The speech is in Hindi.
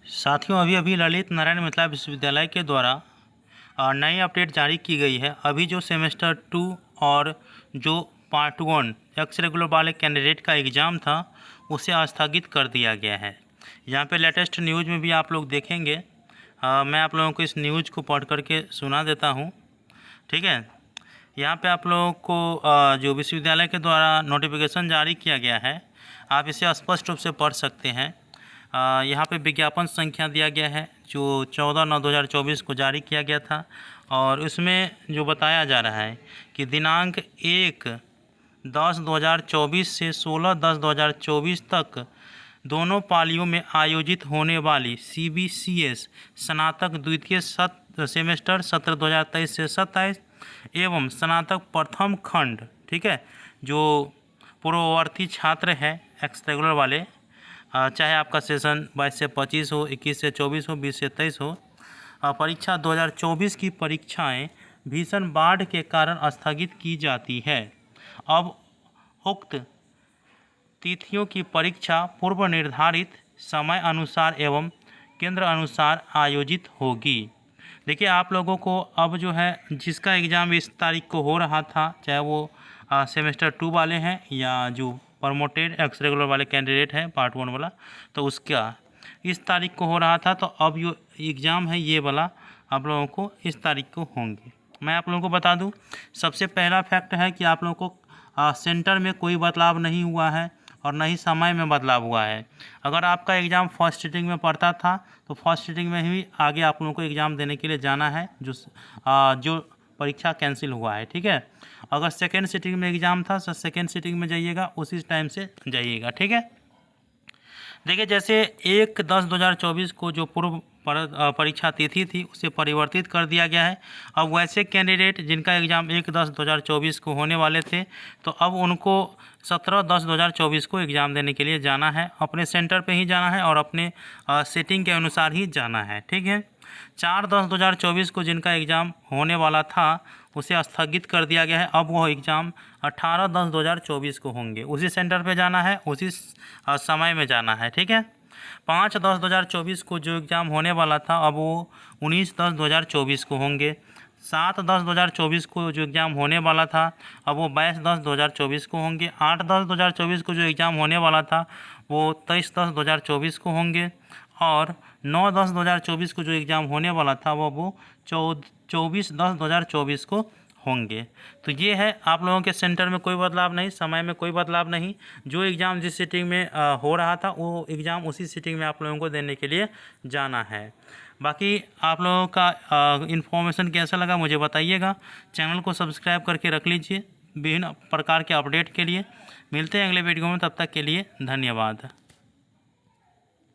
साथियों, अभी अभी ललित नारायण मिथिला विश्वविद्यालय के द्वारा नई अपडेट जारी की गई है। अभी जो सेमेस्टर 2 और जो पार्ट 1 एक्स रेगुलर वाले कैंडिडेट का एग्ज़ाम था उसे स्थगित कर दिया गया है। यहाँ पे लेटेस्ट न्यूज़ में भी आप लोग देखेंगे। मैं आप लोगों को इस न्यूज़ को पढ़ करके सुना देता हूँ, ठीक है। यहाँ पे आप लोगों को जो विश्वविद्यालय के द्वारा नोटिफिकेशन जारी किया गया है, आप इसे स्पष्ट रूप से पढ़ सकते हैं। यहाँ पे विज्ञापन संख्या दिया गया है जो 14/9/2024 को जारी किया गया था, और उसमें जो बताया जा रहा है कि दिनांक 1/10/2024 से 16/10/2024 तक दोनों पालियों में आयोजित होने वाली CBCS स्नातक द्वितीय सेमेस्टर सत्र 2023 से 27 एवं स्नातक प्रथम खंड, ठीक है, जो पूर्ववर्ती छात्र हैं एक्स रेगुलर वाले, चाहे आपका सेशन 22 से 25 हो, 21 से 24 हो, 20 से 23 हो, परीक्षा 2024 की परीक्षाएं भीषण बाढ़ के कारण स्थगित की जाती है। अब उक्त तिथियों की परीक्षा पूर्व निर्धारित समय अनुसार एवं केंद्र अनुसार आयोजित होगी। देखिए, आप लोगों को अब जो है जिसका एग्ज़ाम इस तारीख को हो रहा था, चाहे वो सेमेस्टर 2 वाले हैं या जो प्रमोटेड एक्स रेगुलर वाले कैंडिडेट हैं पार्ट 1 वाला, तो उसका इस तारीख को हो रहा था। तो अब जो एग्ज़ाम है ये वाला आप लोगों को इस तारीख को होंगे। मैं आप लोगों को बता दूं, सबसे पहला फैक्ट है कि आप लोगों को सेंटर में कोई बदलाव नहीं हुआ है और न ही समय में बदलाव हुआ है। अगर आपका एग्ज़ाम फर्स्ट सीटिंग में पड़ता था तो फर्स्ट सीटिंग में ही आगे आप लोगों को एग्ज़ाम देने के लिए जाना है, जो परीक्षा कैंसिल हुआ है, ठीक है। अगर सेकेंड सीटिंग में एग्ज़ाम था तो सेकेंड सीटिंग में जाइएगा, उसी टाइम से जाइएगा, ठीक है। देखिए, जैसे 1/10/2024 को जो पूर्व परीक्षा तिथि थी उसे परिवर्तित कर दिया गया है। अब वैसे कैंडिडेट जिनका एग्ज़ाम 1/10/2024 को होने वाले थे, तो अब उनको 17/10/2024 को एग्ज़ाम देने के लिए जाना है, अपने सेंटर पे ही जाना है और अपने सेटिंग के अनुसार ही जाना है, ठीक है। 4/10/2024 को जिनका एग्ज़ाम होने वाला था उसे स्थगित कर दिया गया है। अब वह एग्ज़ाम 18/10/2024 को होंगे, उसी सेंटर पे जाना है, उसी समय में जाना है, ठीक है। 5/10/2024 को जो एग्ज़ाम होने वाला था अब वो 19/10/2024 को होंगे। 7/10/2024 को जो एग्ज़ाम होने वाला था अब वो 22/10/2024 को होंगे। 8/10/2024 को जो एग्ज़ाम होने वाला था वो 23/10/2024 को होंगे। और 9/10/2024 को जो एग्ज़ाम होने वाला था वो 24/10/2024 को होंगे। तो ये है, आप लोगों के सेंटर में कोई बदलाव नहीं, समय में कोई बदलाव नहीं। जो एग्ज़ाम जिस सीटिंग में हो रहा था वो एग्ज़ाम उसी सीटिंग में आप लोगों को देने के लिए जाना है। बाकी आप लोगों का इन्फॉर्मेशन कैसा लगा मुझे बताइएगा। चैनल को सब्सक्राइब करके रख लीजिए विभिन्न प्रकार के अपडेट के लिए। मिलते हैं अगले वीडियो में, तब तक के लिए धन्यवाद।